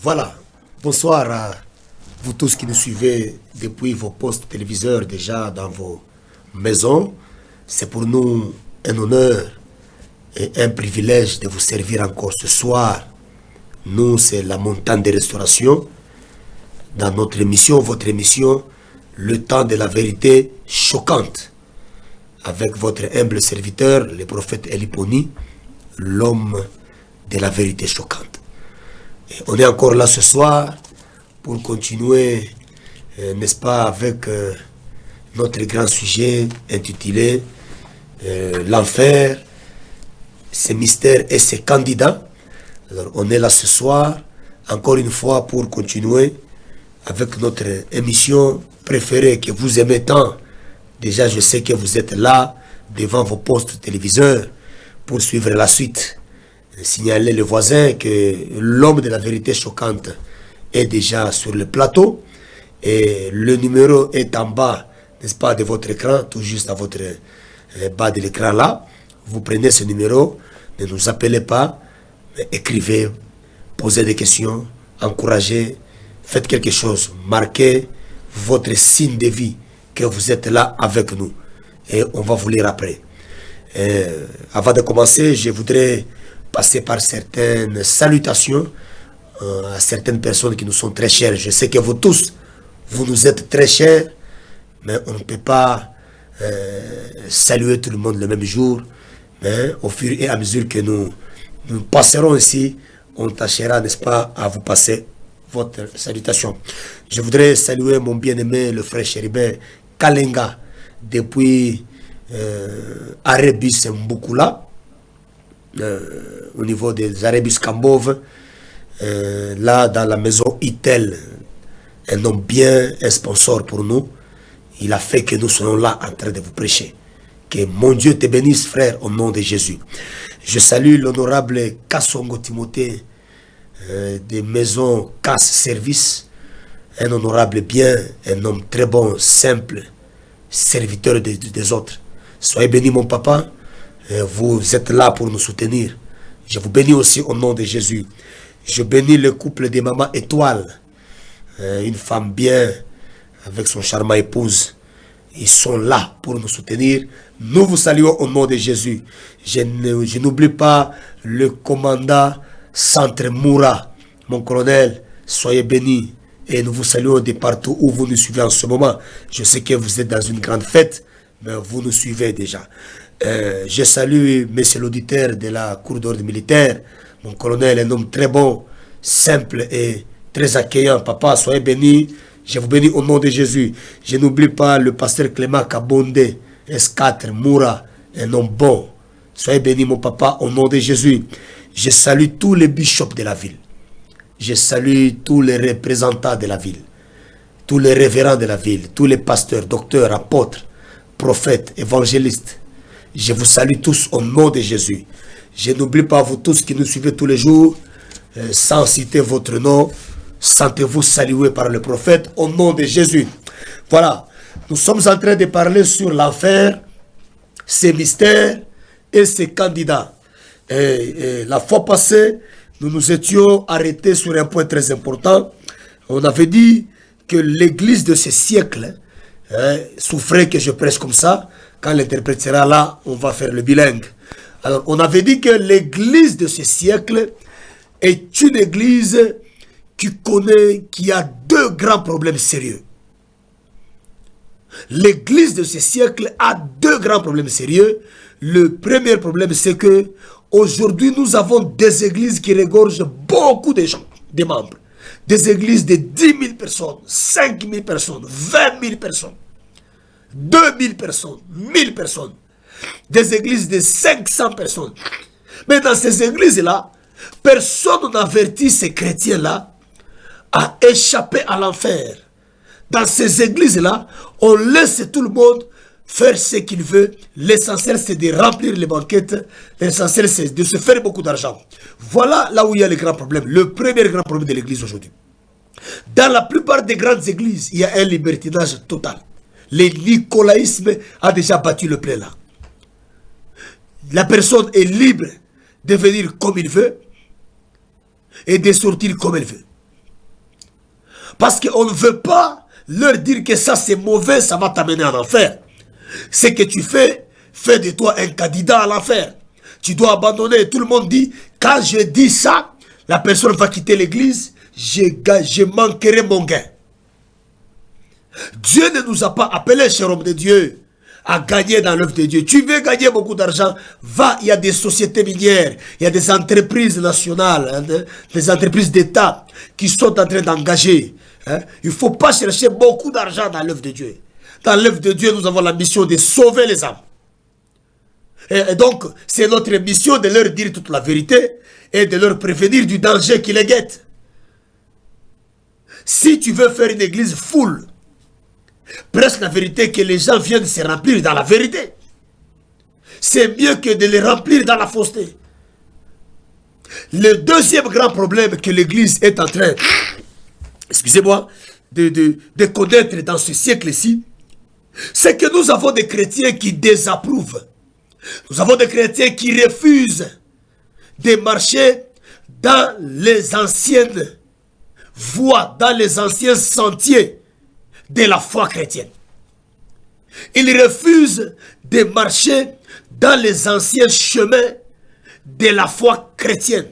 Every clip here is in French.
Voilà, bonsoir à vous tous qui nous suivez depuis vos postes téléviseurs déjà dans vos maisons. C'est pour nous un honneur et un privilège de vous servir encore ce soir. Nous, c'est la montagne de restauration. Dans notre émission, votre émission, le temps de la vérité choquante. Avec votre humble serviteur, le prophète Eliponi, l'homme de la vérité choquante. On est encore là ce soir pour continuer, n'est-ce pas, avec notre grand sujet intitulé l'enfer, ses mystères et ses candidats. Alors on est là ce soir, encore une fois, pour continuer avec notre émission préférée que vous aimez tant. Déjà, je sais que vous êtes là, devant vos postes téléviseurs, pour suivre la suite. Signaler les voisins que l'homme de la vérité choquante est déjà sur le plateau et le numéro est en bas, n'est-ce pas, de votre écran, tout juste à votre bas de l'écran là. Vous prenez ce numéro, ne nous appelez pas, mais écrivez, posez des questions, encouragez, faites quelque chose, marquez votre signe de vie que vous êtes là avec nous et on va vous lire après. Avant de commencer, je voudrais passer par certaines salutations à certaines personnes qui nous sont très chères. Je sais que vous tous, vous nous êtes très chers, mais on ne peut pas saluer tout le monde le même jour. Mais au fur et à mesure que nous passerons ici, on tâchera, n'est-ce pas, à vous passer votre salutation. Je voudrais saluer mon bien-aimé, le frère chérubin Kalenga, depuis Arebus Mbukula, au niveau des Arebus Kambove, là dans la maison Itel, un homme bien, un sponsor pour nous. Il a fait que nous soyons là en train de vous prêcher. Que mon Dieu te bénisse, frère, au nom de Jésus. Je salue l'honorable Kassongo Timothée des maisons Casse Service, un honorable bien, un homme très bon, simple, serviteur des autres. Soyez bénis, mon papa. Vous êtes là pour nous soutenir. Je vous bénis aussi au nom de Jésus. Je bénis le couple de Maman Étoile, une femme bien avec son charmant épouse. Ils sont là pour nous soutenir. Nous vous saluons au nom de Jésus. Je n'oublie pas le commandant Centre Moura, mon colonel. Soyez bénis et nous vous saluons de partout où vous nous suivez en ce moment. Je sais que vous êtes dans une grande fête, mais vous nous suivez déjà. Je salue monsieur l'auditeur de la cour d'ordre militaire, mon colonel, un homme très bon, simple et très accueillant. Papa, soyez bénis. Je vous bénis au nom de Jésus. Je n'oublie pas le pasteur Clément Kabonde, S4 Moura, un homme bon. Soyez bénis, mon papa, au nom de Jésus. Je salue tous les bishops de la ville. Je salue tous les représentants de la ville, tous les révérends de la ville, tous les pasteurs, docteurs, apôtres, prophètes, évangélistes. Je vous salue tous au nom de Jésus. Je n'oublie pas vous tous qui nous suivez tous les jours, sans citer votre nom. Sentez-vous salués par le prophète au nom de Jésus. Voilà, nous sommes en train de parler sur l'enfer, ses mystères et ses candidats. Et la fois passée, nous nous étions arrêtés sur un point très important. On avait dit que l'église de ce siècle souffrait que je presse comme ça. Quand l'interprète sera là, on va faire le bilingue. Alors, on avait dit que l'église de ce siècle est une église qui connaît, qui a deux grands problèmes sérieux. L'église de ce siècle a deux grands problèmes sérieux. Le premier problème, c'est que aujourd'hui, nous avons des églises qui regorgent beaucoup de gens, des membres. Des églises de 10 000 personnes, 5 000 personnes, 20 000 personnes, 2 000 personnes, 1000 personnes. Des églises de 500 personnes. Mais dans ces églises-là, personne n'avertit ces chrétiens-là à échapper à l'enfer. Dans ces églises-là, on laisse tout le monde faire ce qu'il veut. L'essentiel, c'est de remplir les banquettes. L'essentiel, c'est de se faire beaucoup d'argent. Voilà là où il y a le grand problème. Le premier grand problème de l'église aujourd'hui. Dans la plupart des grandes églises, il y a un libertinage total. Le nicolaïsme a déjà battu le plein là. La personne est libre de venir comme il veut et de sortir comme elle veut. Parce qu'on ne veut pas leur dire que ça c'est mauvais, ça va t'amener en enfer. Ce que tu fais, fait de toi un candidat à l'enfer. Tu dois abandonner. Tout le monde dit, quand je dis ça, la personne va quitter l'église, je manquerai mon gain. Dieu ne nous a pas appelés, cher homme de Dieu, à gagner dans l'œuvre de Dieu. Tu veux gagner beaucoup d'argent, va, il y a des sociétés minières, il y a des entreprises nationales, hein, des entreprises d'État qui sont en train d'engager. Hein. Il ne faut pas chercher beaucoup d'argent dans l'œuvre de Dieu. Dans l'œuvre de Dieu, nous avons la mission de sauver les âmes. Et donc, c'est notre mission de leur dire toute la vérité et de leur prévenir du danger qui les guette. Si tu veux faire une église full, presque la vérité que les gens viennent se remplir dans la vérité. C'est mieux que de les remplir dans la fausseté. Le deuxième grand problème que l'église est en train, excusez-moi, de connaître dans ce siècle-ci, c'est que nous avons des chrétiens qui désapprouvent. Nous avons des chrétiens qui refusent de marcher dans les anciennes voies, dans les anciens sentiers de la foi chrétienne. Ils refusent de marcher dans les anciens chemins de la foi chrétienne.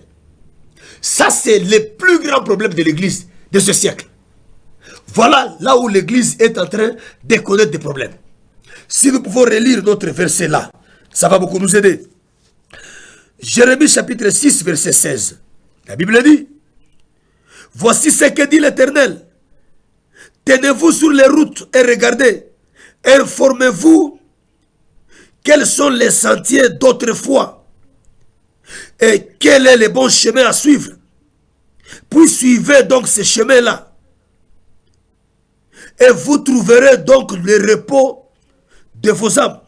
Ça, c'est le plus grand problème de l'église de ce siècle. Voilà là où l'église est en train de connaître des problèmes. Si nous pouvons relire notre verset là, ça va beaucoup nous aider. Jérémie chapitre 6, verset 16. La Bible dit, « Voici ce que dit l'Éternel. Tenez-vous sur les routes et regardez. Informez-vous quels sont les sentiers d'autrefois et quel est le bon chemin à suivre. Puis suivez donc ces chemins-là. Et vous trouverez donc le repos de vos âmes. »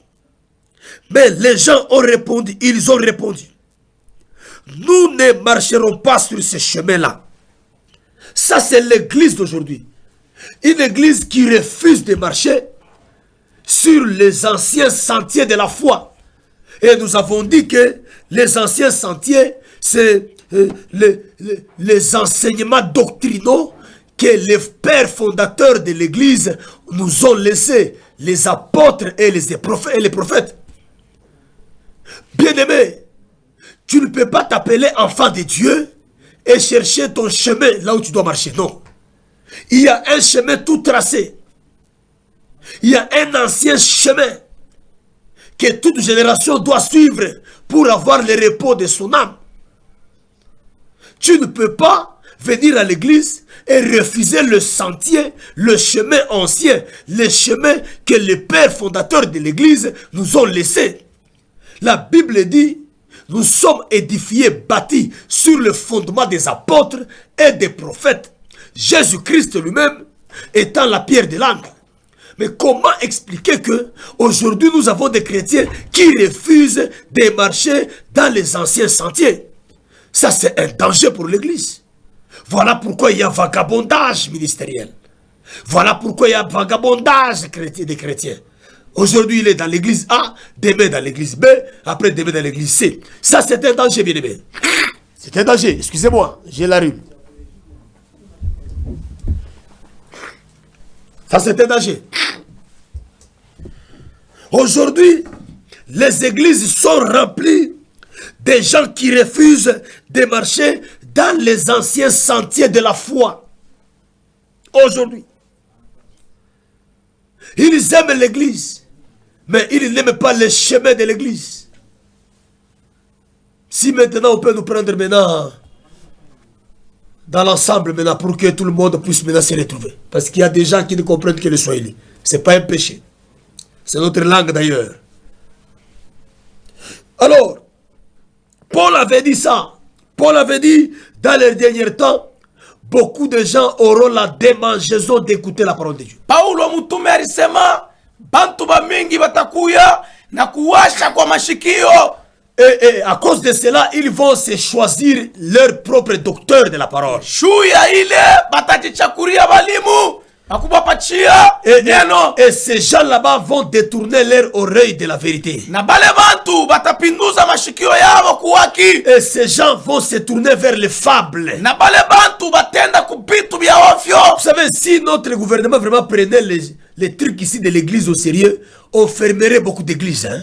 Mais les gens ont répondu, ils ont répondu, nous ne marcherons pas sur ce chemin-là. Ça, c'est l'église d'aujourd'hui. Une église qui refuse de marcher sur les anciens sentiers de la foi. Et nous avons dit que les anciens sentiers, c'est les enseignements doctrinaux que les pères fondateurs de l'église nous ont laissés, les apôtres et les prophètes. Bien-aimé, tu ne peux pas t'appeler enfant de Dieu et chercher ton chemin là où tu dois marcher. Non. Il y a un chemin tout tracé. Il y a un ancien chemin que toute génération doit suivre pour avoir le repos de son âme. Tu ne peux pas venir à l'église et refuser le sentier, le chemin ancien, le chemin que les pères fondateurs de l'église nous ont laissé. La Bible dit, nous sommes édifiés, bâtis sur le fondement des apôtres et des prophètes. Jésus-Christ lui-même étant la pierre de l'angle. Mais comment expliquer que aujourd'hui nous avons des chrétiens qui refusent de marcher dans les anciens sentiers? Ça, c'est un danger pour l'église. Voilà pourquoi il y a vagabondage ministériel. Voilà pourquoi il y a vagabondage des chrétiens. Aujourd'hui, il est dans l'église A, demain dans l'église B, après demain dans l'église C. Ça, c'est un danger, bien aimé. C'est un danger. Excusez-moi, j'ai la rue. Ça, c'est un danger. Aujourd'hui, les églises sont remplies de gens qui refusent de marcher dans les anciens sentiers de la foi. aujourd'hui. Ils aiment l'église, mais ils n'aiment pas les chemins de l'église. Si maintenant on peut nous prendre maintenant dans l'ensemble maintenant pour que tout le monde puisse maintenant se retrouver. Parce qu'il y a des gens qui ne comprennent que le Swahili. Ce n'est pas un péché. C'est notre langue d'ailleurs. Alors, Paul avait dit ça. Paul avait dit, dans les derniers temps, beaucoup de gens auront la démangeaison d'écouter la parole de Dieu. Paulo mtume alisema bantu bamingi batakuya na kuwasha kwa mashikio. Et à cause de cela, ils vont se choisir leur propre docteur de la parole. Shuya ile batajichakuria balimu. Et ces gens là-bas vont détourner leur oreille de la vérité. Et ces gens vont se tourner vers les fables. Vous savez, si notre gouvernement vraiment prenait les trucs ici de l'église au sérieux, on fermerait beaucoup d'églises. Hein?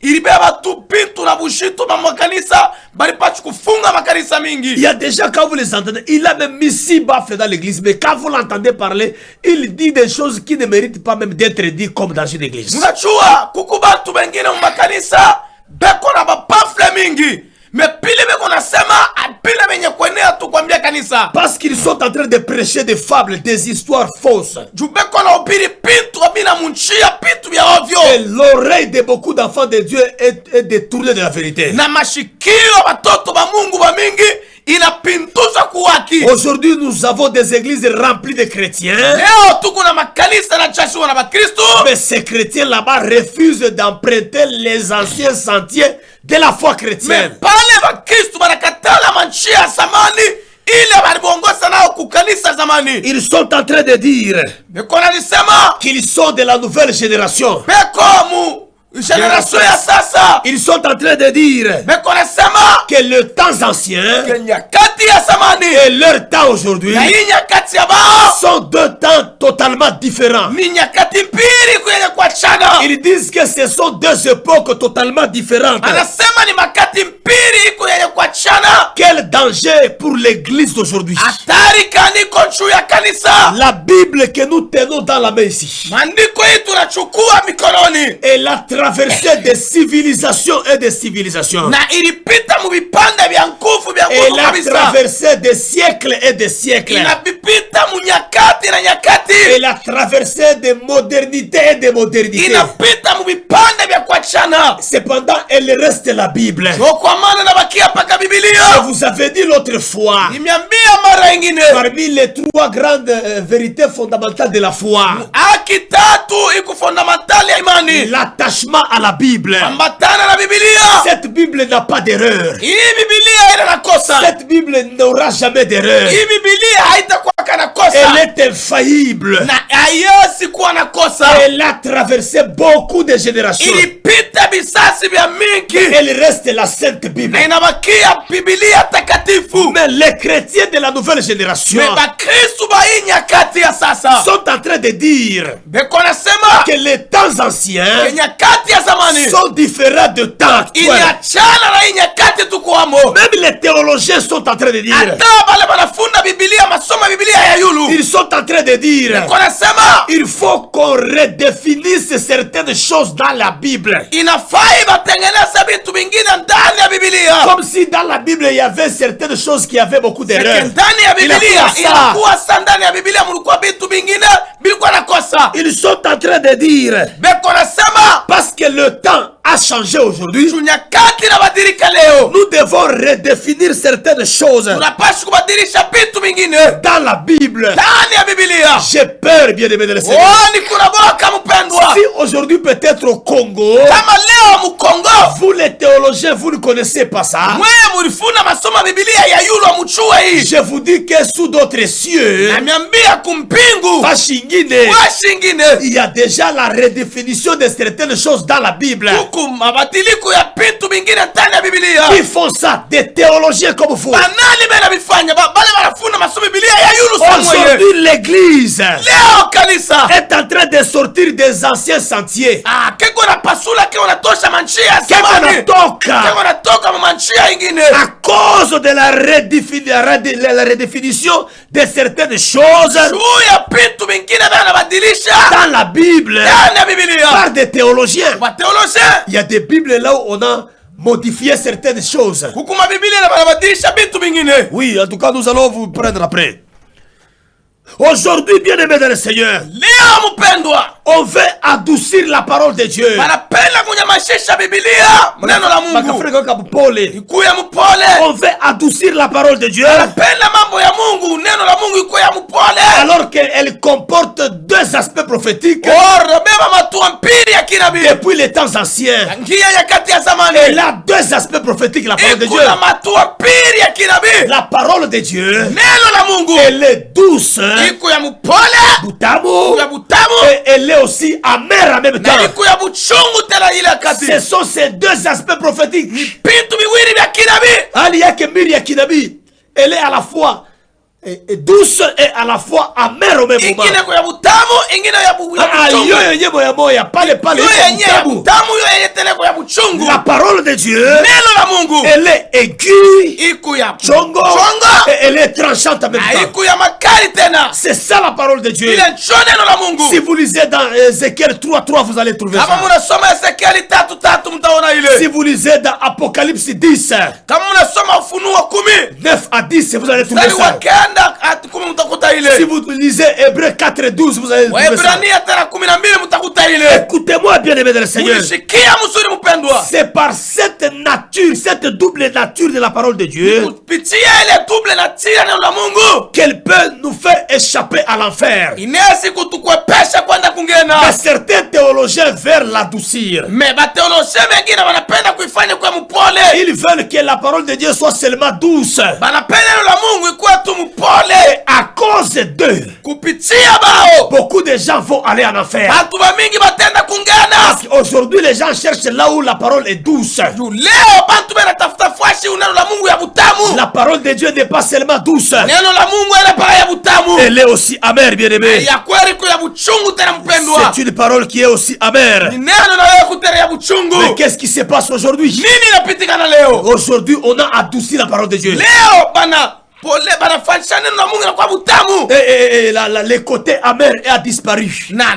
Il y a des gens, quand vous les entendez, il a même mis 6 baffes dans l'église, mais quand vous l'entendez parler, il dit des choses qui ne méritent pas même d'être dites comme dans une église. Parce qu'ils sont en train de prêcher des fables, des histoires fausses. Et l'oreille de beaucoup d'enfants de Dieu est détournée de la vérité. Aujourd'hui, nous avons des églises remplies de chrétiens. Mais ces chrétiens là-bas refusent d'emprunter les anciens sentiers de la foi chrétienne. Ils sont en train de dire qu'ils sont de la nouvelle génération. Ils sont en train de dire que le temps ancien et leur temps aujourd'hui sont 2 temps totalement différents. Ils disent que ce sont 2 époques totalement différentes. Quel danger pour l'église d'aujourd'hui. La Bible que nous tenons dans la main ici est la traversée des civilisations et des civilisations. Et la traversée des siècles et des siècles. Et la traversée des modernités et des modernités. Cependant, elle reste la Bible. Je vous avais dit l'autre fois, parmi les 3 grandes vérités fondamentales de la foi, l'attachement à la Bible. Cette Bible n'a pas d'erreur. Cette Bible n'aura jamais d'erreur. Elle est infaillible. Elle a traversé beaucoup de générations. Elle reste la Sainte Bible. Mais les chrétiens de la nouvelle génération sont en train de dire que les temps anciens sont différents de temps actuels. Même les théologiens sont en train de dire, ils sont en train de dire, il faut qu'on redéfinisse certaines choses dans la Bible. Comme si dans la Bible il y avait certaines choses qui avaient beaucoup d'erreurs. Ils sont en train de dire, parce que le temps a changé aujourd'hui, nous devons redéfinir certaines choses dans la Bible. J'ai peur, bien aimé de la Seigneur. Si aujourd'hui peut-être au Congo, vous les théologiens, vous ne connaissez pas ça. Je vous dis que sous d'autres cieux, il y a déjà la redéfinition de certaines choses dans la Bible. Ils font ça, des théologiens comme vous. Aujourd'hui, Aujourd'hui, l'église leo kanisa est en train de sortir des anciens sentiers. keko na pasula keko na tosha manchia ya Keko zamani. natoka. Keko na toka manchia ingine. À cause de la redéfinition de certaines choses Juu ya vitu vingine vana badilisha dans la Bible ndani ya Biblia. par des théologiens. Wa theologiens Il y a des Bibles là où on a modifié certaines choses. kukuma Biblia na banabadilisha vitu vingine. Oui, en tout cas, nous allons vous prendre après. Aujourd'hui, bien-aimés dans le Seigneur, Leo mpendwa, on veut adoucir la parole de Dieu. banapenda kunyamashisha Biblia, neno la Mungu. Bakafrika kapole. Ikuwe mpole. On veut adoucir la parole de Dieu Banapenda mambo ya Mungu, neno la Mungu ikuwe mpole. alors qu'elle comporte deux aspects prophétiques Ora beba matua mpili ya kinabii. depuis les temps anciens. Ngia ya kati ya zamani. Elle a deux aspects prophétiques, la parole de Dieu. Ikuna matua mpili ya kinabii. La parole de Dieu, Neno la Mungu elle est douce, iko ya mpole, butamu, ya butamu, et elle est aussi amère en même temps. na iko ya buchungu tena ile kati. Ce sont ces deux aspects prophétiques. Vitu viwili vya kinabii. Hali yake mbili ya kinabii, elle est à la fois douce et à la fois amère au même moment. Ingine kwa ya butamu, ingine ya buchungu. Yo yenye moya moya, pale Yo yenye ya butamu, yo yenye tena kwa ya buchungu. La parole de Dieu, Neno la Mungu elle est aiguë, iko ya chongo, chongo, et elle est tranchante en même na temps. iko ya makali tena. C'est ça la parole de Dieu. Ile ncho neno la Mungu. Si vous lisez dans Ézéchiel 3:3, vous allez trouver Kama ça. munasoma Ezekieli 3:3 mtaona ile. Si vous lisez dans Apocalypse 10, Kama munasoma Ufunuo 10 9 à 10, vous allez trouver mstari wa ça. kenda hadi 10 mtakuta Si ile. vous lisez Hébreux 4:12, vous allez trouver ça. Waebrania tena 12 mtakuta ile. Écoutez-moi, bien-aimés dans le Seigneur. Unishikia mzuri mpendwa. C'est par cette nature, cette double nature de la parole de Dieu Kupitia ile double na tira neno la Mungu. qu'elle peut nous faire échapper à l'enfer. Inesi kutukwepesha kwenda Mais kungena. certains théologiens veulent l'adoucir. Me bateoloshe wengine wanapenda kuifanya kwa mpole. Ils veulent que la parole de Dieu soit seulement douce. Banapenda neno la Mungu ikuwe tu mpole. Et à cause d'eux, Kupitia bao beaucoup de gens vont aller en enfer. batu bamingi batenda kungena. Aujourd'hui, les gens cherchent là où la parole est douce. Juu leo bantu banatafuta fwashi neno la Mungu ya butamu. La parole de Dieu n'est pas seulement douce, Neno la Mungu ile para ya butamu. elle est aussi amère, bien-aimé. Ya kweli kwa ya buchungu tena mpendwa. C'est une parole qui est aussi amère. Ni neno na wewe kutera ya buchungu. Mais qu'est-ce qui se passe aujourd'hui? Nini inapitikana leo? Aujourd'hui, on a adouci la parole de Dieu. Leo banafanyisha neno la Mungu na kwa butamu. Et le côté amer a disparu. Na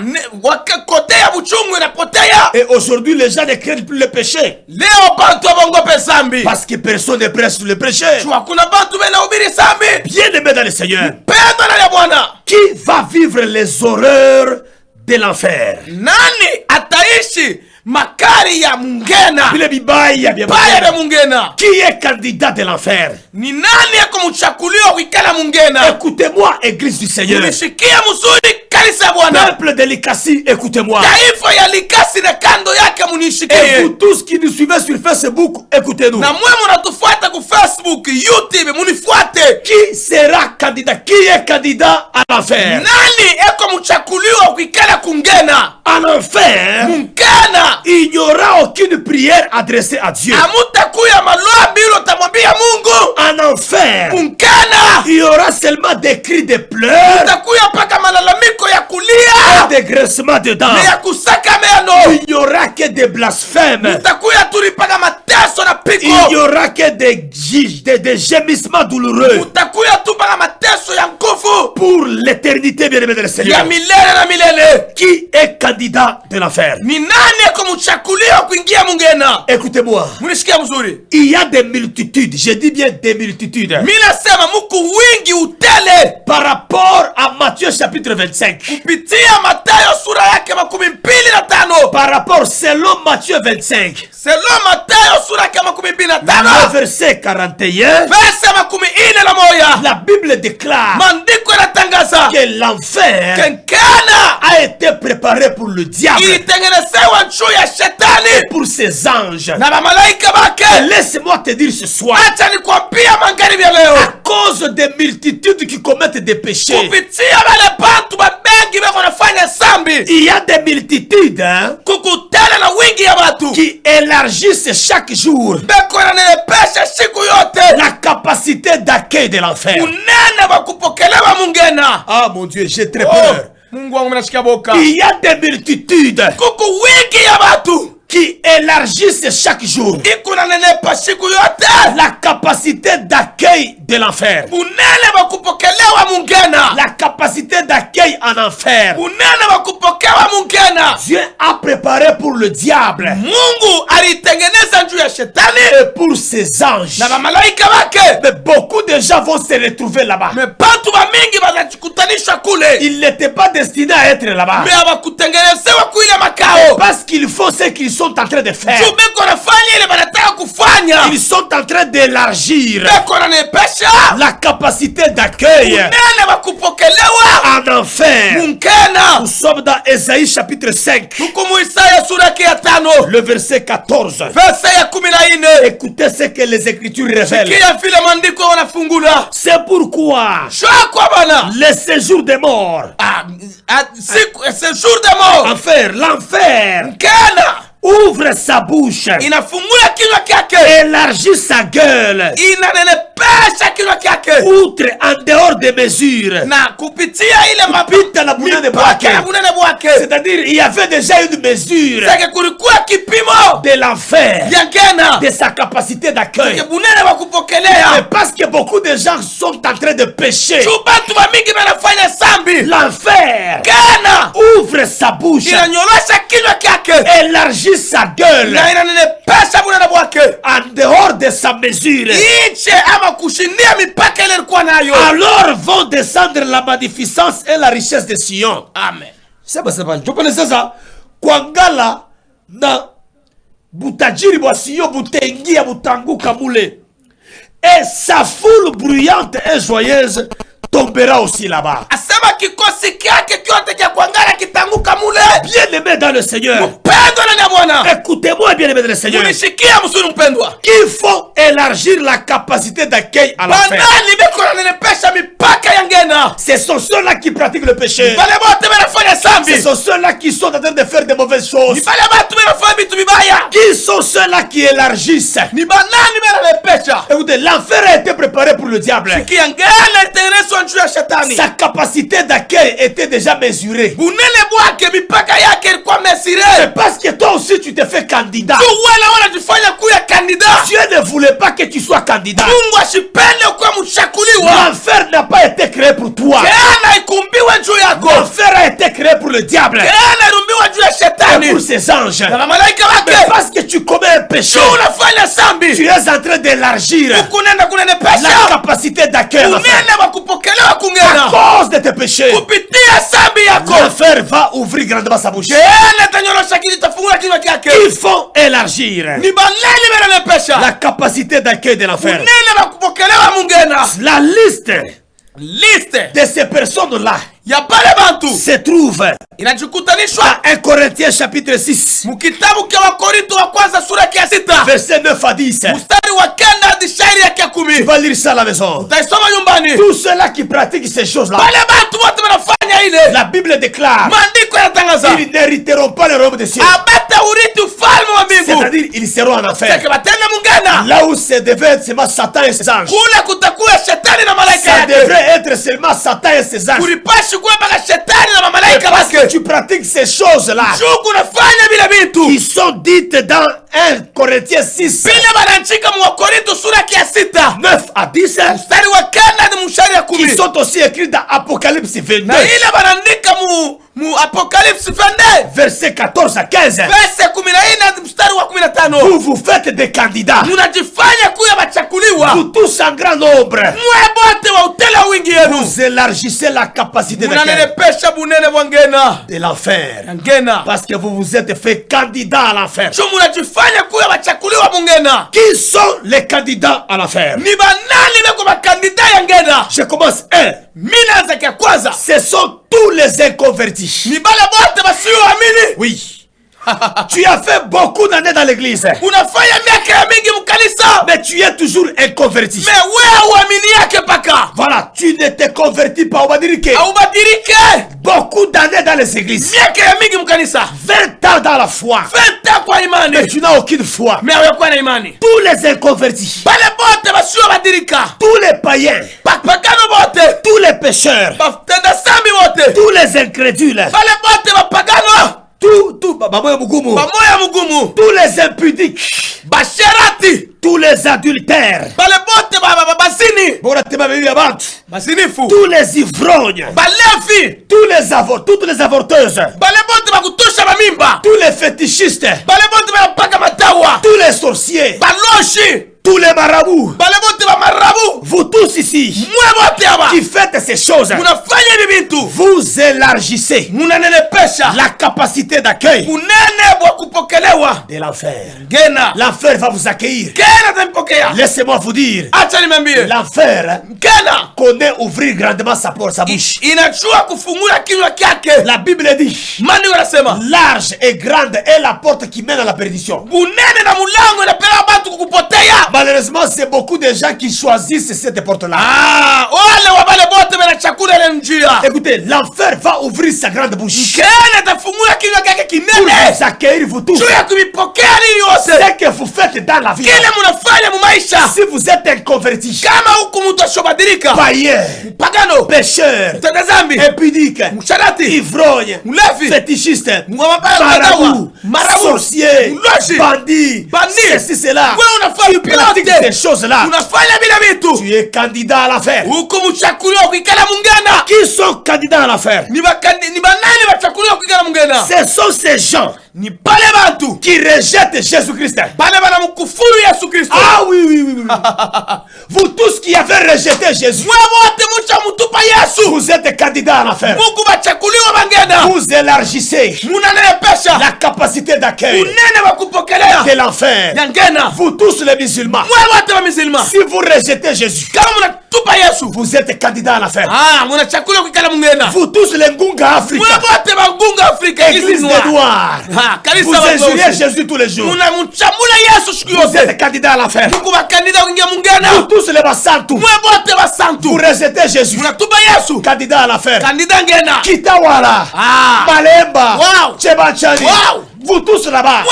kote ya buchungu inapotea. Et aujourd'hui, les gens ne craignent plus le péché. Leo bantu abongope zambi. Parce que personne ne prêche sur le péché. Kuna bantu benahubiri zambi. Bien-aimé dans le Seigneur, Penda na ya Bwana. qui va vivre les horreurs de l'enfer? Nani ataishi makali ya mungena? Bile bibaya bya Baya ya Mungu. mungena. Qui est candidat de l'enfer? Ni nani yako mchakuliwa kuikala mungena? Écoutez-moi, Église du Seigneur. Unishikia mzuri kanisa ya Bwana. Peuple de l'Ikasi, écoutez-moi. Taifa ya Likasi na kando yake Et munishikie. vous tous qui nous suivez sur Facebook, écoutez-nous. Na mwe munatufuata ku Facebook, YouTube, munifuate. Qui sera candidat? Qui est candidat à l'enfer? Nani eko mchakuliwa kuikala kungena? En enfer, Mungena. il n'y aura aucune prière adressée à Dieu. Amutakuya malombi ilo tamwambia Mungu. En enfer, Mungena. il y aura seulement des cris de pleurs Utakuya paka malalamiko ya kulia. et des graissements de dents. Na ya kusaka meno. Il n'y aura que des blasphèmes. Utakuya tulipaka mateso na Il piko. n'y aura que des gémissements douloureux Utakuya tupaka mateso ya nguvu. pour l'éternité, bien-aimé de le Ya Seigneur. milele na milele. Qui est candidat de l'enfer? Ni nani eko mchakuliwa kuingia mungena? Écoutez-moi, Munisikia mzuri. il y a des multitudes, je dis bien des multitudes, Mina sema muku wingi utele. par rapport à Matthieu chapitre 25. Kupitia Mathayo sura yake 25. Par rapport, selon Matthieu 25, Selon Mathayo sura yake le 25. verset 41, Verse 41. la Bible déclare Maandiko yanatangaza que l'enfer kenkana a été préparé pour le diable ilitengenezewa juu ya et shetani pour ses anges. na bamalaika bake. Laisse-moi te dire ce soir, Acha nikwambia magharibi ya leo, à cause des multitudes qui commettent des péchés, kupitia wale bantu babengi wengi beko nafanya sambi. Il y a des multitudes Kukutana na wingi ya watu qui élargissent chaque jour beko nanenepesha siku yote la capacité d'accueil de l'enfer. unene wa kupokelewa mungena. Ah mon Dieu, j'ai très peur. Mungu wangu mnashikia boka. Il y a des multitudes Kuku wingi ya watu qui élargissent chaque jour iko nanenepa siku yote la capacité d'accueil de l'enfer. unene wa kupokelewa mungena. La capacité d'accueil en enfer. Unene wa kupokewa mungena. Dieu a préparé pour le diable Mungu alitengeneza njuu ya shetani et pour ses anges. na mamalaika wake. Mais beaucoup de gens vont se retrouver là-bas. Me bantu bamingi banajikutanishwa kule. Ils n'étaient pas destinés à être là-bas. Me hawakutengenezewa kuile makao. Parce qu'ils font ce qu'ils sont en train de faire. Juu beko nafanya ile banataka kufanya. Ils sont en train d'élargir Beko nanepesha la capacité d'accueil unene wa kupokelewa en enfer. mungena. Nous sommes dans Ésaïe chapitre 5, Hukumu Isaya sura yake ya 5 le verset 14. verse ya 14. Écoutez ce que les Écritures révèlent. Sikia vile maandiko wanafungula. C'est pourquoi Shakwa bana. le séjour des morts, C'est jour de mort. l'enfer, Mungena ouvre sa bouche, inafungula kinywa kyake, élargit sa gueule, inanenepesha kinywa kyake outre en dehors des mesures. na kupitia ile Kupita na bunene mipaka bwake. ya bunene bwake. C'est-à-dire, il y avait déjà une mesure Seke kulikuwa kipimo de l'enfer, ya ngena de sa capacité d'accueil. Seke bunene wa Mais kupokelea. parce que beaucoup de gens sont en train de pécher, Juu bantu bamingi banafanya sambi, l'enfer ngena ouvre sa bouche, inanyorosha kinywa kyake élargit sa gueule na inanenepesha bunene bwake en dehors de sa mesure. iche ama kushindia mipaka ile ilikuwa nayo. Alors vont descendre la magnificence et la richesse de Sion. Amen. Sema tupende sasa kuangala na butajiri bwa Sion butengia butanguka mule, et sa foule bruyante et joyeuse tombera aussi là-bas. Asema kikosi kyake kyote kya kuangala kitanguka mule. Bien-aimés dans le Seigneur, Mpendwa ndani ya Bwana, écoutez-moi, bien-aimés dans le Seigneur, unishikia mzuri mpendwa. il faut élargir la capacité d'accueil à l'enfer. Banani beko nanenepesha mipaka ya ngena. Ce sont ceux-là qui pratiquent le péché. Bale bote banafanya sambi. Ce sont ceux-là qui sont en train de faire de mauvaises choses. Ni bale batu banafanya vitu vibaya. Qui sont ceux-là qui élargissent? Ni banani bananepesha. Écoutez, l'enfer a été préparé pour le diable. Sikia ngena itengenezwa njuu ya shetani. Sa capacité d'accueil était déjà mesurée. Bunene bwake mipaka yake ilikuwa mesire. C'est parce que toi aussi tu te fais candidat. Tu wala wanajifanya kuya kandida. Dieu ne voulait pas que tu sois candidat. Mungu ashipende kuwa mchakuliwa. L'enfer n'a pas été créé pour toi. Ngena ikumbiwe juu yako. L'enfer a été créé pour le diable Ngena irumbiwe juu ya et shetani. pour ses anges. Na malaika Mais wake. parce que tu commets un péché, Juu unafanya sambi. tu es en train d'élargir Kunenda kunenepesha. la capacité d'accueil à l'enfer. Unene wa kupokelewa À kungena. cause de tes péchés, Kupitia sambi yako. l'enfer va ouvrir grandement sa bouche. Ngena tanyorosha kiti tafungula kinywa kyake. Il faut élargir Ni banani bananepesha. la capacité d'accueil de l'enfer. Unene wa kupokelewa mungena. La liste Liste de ces personnes-là ya bale bantu se trouve inajikutanishwa dans 1 Corinthiens chapitre 6, mukitabu kya Wakorinto wa kwanza sura ya 6 verset 9 à 10. mstari wa 9 hadi shairi ya Tu 10. vas lire ça à la maison. Utaisoma nyumbani. Tous ceux-là qui pratiquent ces choses-là, Bale bantu wote wanafanya ile. la Bible déclare, Maandiko yanatangaza ils n'hériteront pas le royaume des cieux. abata urithi ufalme wa mbingu. C'est-à-dire, ils seront en enfer. Sasa batende mungana. Là où se devait être seulement Satan et ses anges. Kule kutakuwa shetani na malaika Ça yake. devrait être seulement Satan et ses anges. Kulipashi kuwa mpaka shetani na Et malaika parce que wake. tu pratiques ces choses-là, Juu kunafanya bila vitu. qui sont dites dans 1 Corinthiens 6, Vile banachika mu Wakorinto sura ya 6 9 à 10, mstari wa 9 hadi mstari ya qui 10. sont aussi écrits dans Apocalypse 22, Na ile banaandika mu Apocalypse 22 verset 14 à 15. verse 14 hadi mstari wa 15. Vous vous faites des candidats, Munajifanya kuya bachakuliwa. vous tous en grand nombre, Mwe bote wa utela wingi yenu. vous élargissez la capacité d'accueil Munanenepesha bunene bwa ngena. de l'enfer. Ngena. Parce que vous vous êtes fait candidat à l'enfer. Juu munajifanya kuya bachakuliwa mungena. Qui sont les candidats à l'enfer? Ni banani beko bakandida ya ngena. Je commence 1. Minaanza kya kwanza. Ce sont tous les inconvertis. Ni bale bote basioamini. Oui. Tu as fait beaucoup d'années dans l'église. Unafanya miaka ya mingi mkanisa. Mais tu es toujours inconverti. Mais wewe uamini yake paka. Voilà, tu ne te convertis pas. Ubadilike. Beaucoup d'années dans les églises. Miaka ya mingi mkanisa. 20 ans dans la foi. 20 ans kwa imani. Mais tu n'as aucune foi. Mais hawakuwa na imani. Tous les inconvertis. Bale bote basio badilika. Tous les païens. Pagano bote. Tous les pécheurs. Batenda sambi bote. Tous les incrédules. Bale bote bapagano. Bamoya mugumu. Tous les impudiques. Basherati. Tous les adultères. Bale bote basini. Basinifu. Tous les ivrognes. Balefi. Toutes les avorteuses. Bale bote bakutusha bamimba. Tous les fétichistes. Bale bote bapaka matawa. Tous les sorciers. Baloshi. Tous les marabouts. Bale bote ba marabu. Vous tous ici. Mwe bote aba. Qui faites ces choses. Munafanya bibitu. Vous élargissez. Munanenepesha. La capacité d'accueil. Munene bwa kupokelewa. De l'enfer. Gena. L'enfer va vous accueillir. Gena tampokea. Laissez-moi vous dire. Acha nimambie. L'enfer. Gena. Connaît ouvrir grandement sa bouche. Inachua kufungula kinywa kyake. La Bible dit. Mani wanasema. Large et grande est la porte qui mène à la perdition. Bunene na mulango inapeleka watu kukupotea. Malheureusement, c'est beaucoup de gens qui choisissent cette porte-là. Wale wabale bote bana chakula ile njia. Écoutez, l'enfer va ouvrir sa grande bouche. Kene tafungula kinywa kyake kinene. Pour vous accueillir vous tous. Juu ya kumipokea nini yose. Ce que vous faites dans la vie. Kile munafanya mu maisha. Si vous êtes inconverti. Kama huku mtu ashobadilika. Païen. Pagano. Pécheur. Mtenda zambi. Impudique. Msharati. Ivrogne. Mlevi. Fétichiste. Marabout. Sorcier. Bandit. Ceci, cela. Tu pratiques ces choses-là. Tu es candidat à l'affaire. Qui sont candidats à l'affaire? Ce sont ces gens qui rejettent Jésus-Christ. Ah oui. Vous tous qui avez rejeté Jésus, vous êtes candidats à l'affaire. Vous élargissez la capacité d'accueil de l'enfer. Vous tous les musulmans, si vous rejetez Jésus, vous êtes candidats à l'affaire. Vous tous les Ngunga africains, Église des Noirs, vous injuriez Jésus tous les jours. Vous êtes candidats à l'affaire. Vous tous les Basantu, vous rejetez Jésus. Candidat à l'affaire. Kitawala, Malemba, Chebachani. Vous tous là-bas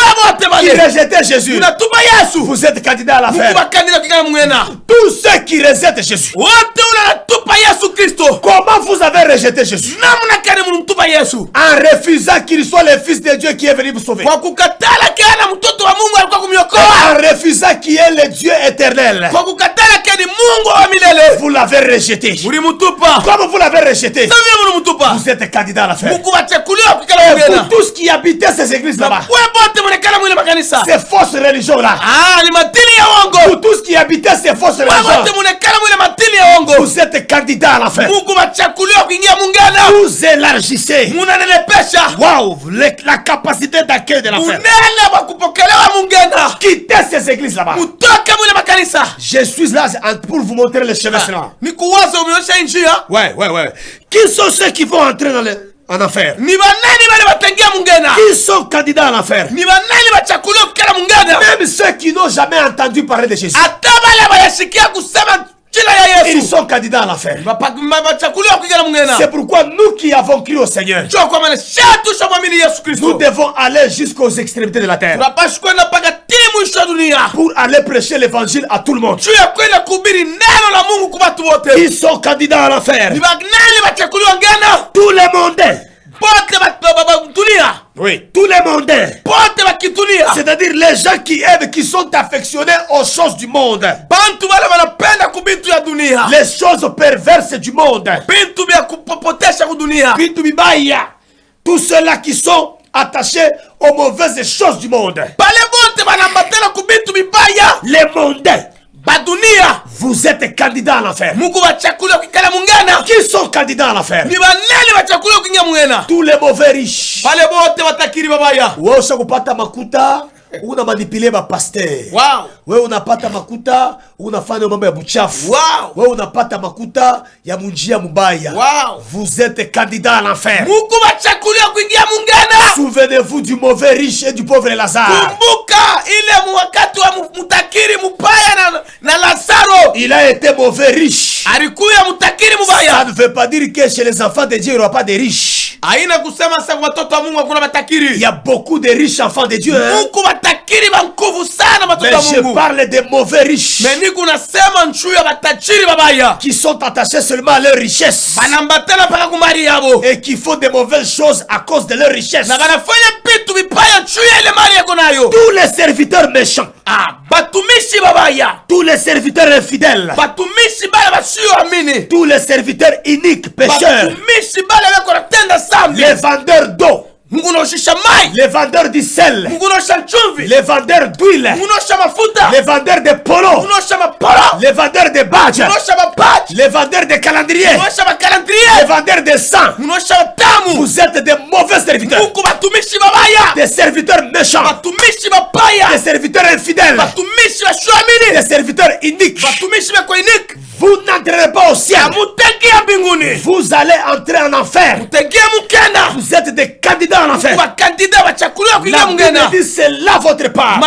qui rejetez Jésus, vous êtes candidats à l'affaire. Tous ceux qui rejettent Jésus, comment vous avez rejeté Jésus? En refusant qu'il soit le Fils de Dieu qui est venu vous sauver. En refusant qu'il est le Dieu éternel. Vous l'avez rejeté. Comme vous l'avez rejeté, vous êtes candidat à l'affaire. Pour tous qui habitaient ces églises là-bas, ces fausses religions-là, pour tous qui habitaient ces fausses religions, vous êtes candidat à l'affaire. Vous élargissez la capacité d'accueil de l'affaire. Quittez ces églises là-bas. Je suis là pour vous montrer le chemin. Ouais. Qui sont ceux qui vont entrer en affaire? Qui sont candidats à l'affaire? Même ceux qui n'ont jamais entendu parler de Jésus, ils sont candidats à l'affaire. C'est pourquoi nous qui avons cru au Seigneur, nous devons aller jusqu'aux extrémités de la terre pour aller prêcher l'évangile à tout le monde. Ils sont candidats à l'affaire. Tout le monde. Oui, tous les mondains. C'est-à-dire les gens qui aiment, qui sont affectionnés aux choses du monde. Les choses perverses du monde. Tous ceux-là qui sont attachés aux mauvaises choses du monde. Les mondains. Vous êtes candidats à l'enfer. Qui sont candidats à l'enfer? Tous les mauvais riches. Makuta, una manipule ba pasteur. Wow. Wewe unapata makuta, unafanya mambo ya buchafu. Wow. Wewe unapata makuta ya munjia mubaya. Wow. Vous êtes candidat à l'enfer. Mungu bachakulia kuingia mungena. Souvenez-vous du mauvais riche et du pauvre Lazare. Kumbuka ile wakati wa mutakiri mubaya na Lazaro. Il a été mauvais riche. Alikuya mutakiri mubaya. Ça ne veut pas dire que chez les enfants de Dieu il n'y aura pas de riches. Haina kusema sasa watoto wa Mungu hakuna matakiri. Il y a beaucoup de riches enfants de Dieu. Mungu matakiri bankuvu sana watoto wa Mungu. Mais je parle des mauvais riches. Mais niko nasema nshu ya matajiri babaya. Qui sont attachés seulement à leur richesse. Banambatana paka kumari yabo. Et qui font des mauvaises choses à cause de leur richesse. Na banafanya vitu vibaya nshu ya ile mali yako nayo. Tous les serviteurs méchants. Batumishi babaya. Tous les serviteurs infidèles. Batumishi bale basio amini. Tous les serviteurs iniques, pécheurs. Batumishi bale bako natenda sambi. Les vendeurs d'eau. Les vendeurs du sel. Les vendeurs d'huile. Les vendeurs de polo. Les vendeurs de badges. Les vendeurs de calendrier. Les vendeurs de sang. Vous êtes des mauvais serviteurs. Des serviteurs méchants. Des serviteurs infidèles. Des serviteurs iniques. Vous n'entrerez pas au ciel. Vous allez entrer en enfer. Vous êtes des candidats en enfer. La Bible dit c'est là votre part.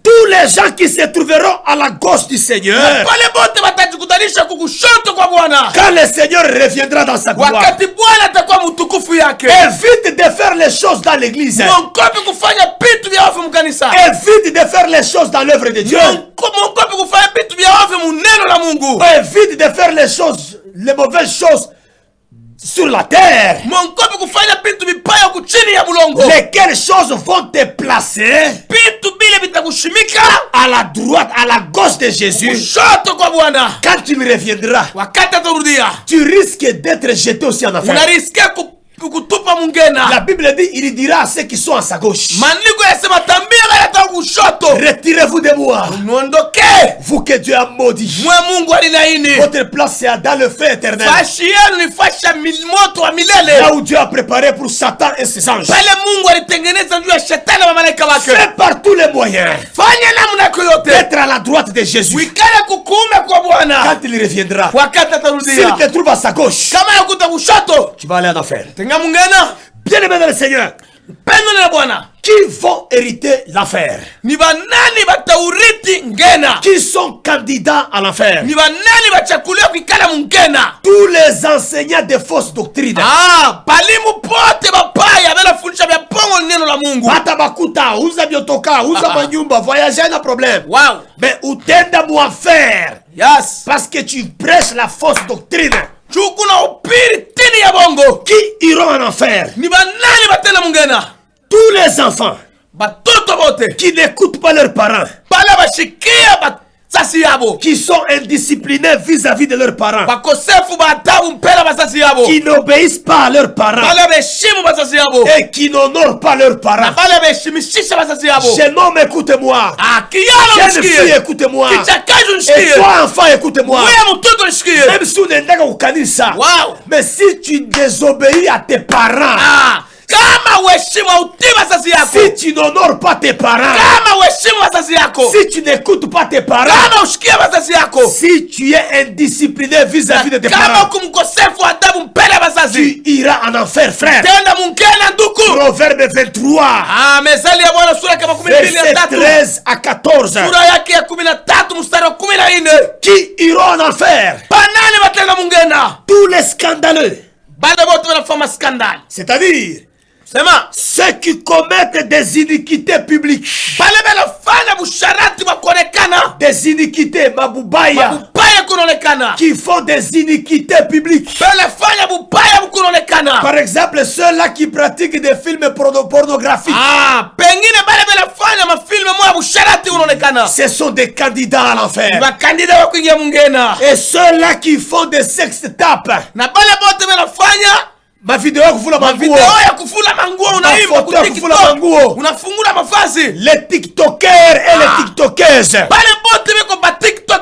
Tous les gens qui se trouveront à la gauche du Seigneur, quand le Seigneur reviendra dans sa gloire, évite de faire les choses dans l'église. Évite de faire les choses dans l'œuvre de Dieu. Évite de faire les choses, les mauvaises choses sur la terre. Lesquelles choses vont te placer à la droite, à la gauche de Jésus. Quand tu reviendras, tu risques d'être jeté aussi en enfer. La Bible dit, il dira à ceux qui sont à sa gauche, retirez-vous de moi, vous que Dieu a maudit. Votre place c'est dans le feu éternel, là où Dieu a préparé pour Satan et ses anges. Fais par tous les moyens d'être à la droite de Jésus. Quand il reviendra, s'il te trouve à sa gauche, tu vas aller en enfer. Bien aimé dans le Seigneur, qui vont hériter l'enfer? Qui sont candidats à l'enfer? Tous les enseignants de fausses doctrines. Bata bakuta, uza biotoka, uza manyumba, voyager n'a problème. Mais où t'aides à moi faire? Parce que tu prêches la fausse doctrine. Qui iront en enfer? Tous les enfants qui n'écoutent pas leurs parents, qui sont indisciplinés vis-à-vis de leurs parents, qui n'obéissent pas à leurs parents et qui n'honorent pas leurs parents. Jeune homme, écoute-moi. Jeune fille, écoute-moi. Et toi, enfant, écoute-moi. Même si on est mais si tu désobéis à tes parents, si tu n'honores pas tes parents, si tu n'écoutes pas tes parents, si tu es indiscipliné vis-à-vis de tes parents, tu iras en enfer, frère. Proverbe 23, verset 13 à 14. Qui iront en enfer? Tous les scandaleux, c'est-à-dire ceux qui commettent des iniquités publiques, des iniquités mabubaya, qui font des iniquités publiques. Par exemple, ceux-là qui pratiquent des films pornographiques, ce sont des candidats à l'enfer. Et ceux-là qui font des sextapes, ma vidéo kufula manguo, les tiktokers et les tiktokeuses,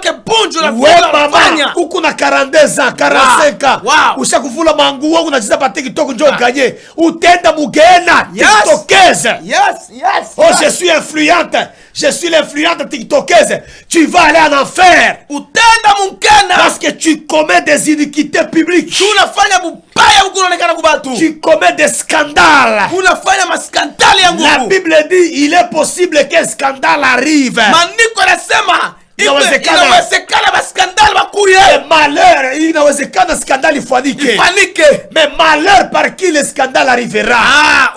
ke bunju na we vula mama fanya. uko na 42 ans 45 ans Wow. ushakuvula manguo unacheza pa TikTok njo gagner utenda mugena Yes. tiktokeuse. Yes. Oh, je suis influente. Je suis l'influente tiktokeuse. Tu vas aller en enfer. Utenda mungena. Parce que tu commets des iniquités publiques. Tunafanya bubaya ukuonekana kubatu. Tu commets des scandales. Unafanya maskandali ya La nguvu. Bible dit il est possible qu'un scandale arrive. Maandiko yanasema Inawezekana. inawezekana maskandali makuye. Et malheur, inawezekana scandale ifanyike. Ifanike. Mais malheur par qui le scandale arrivera.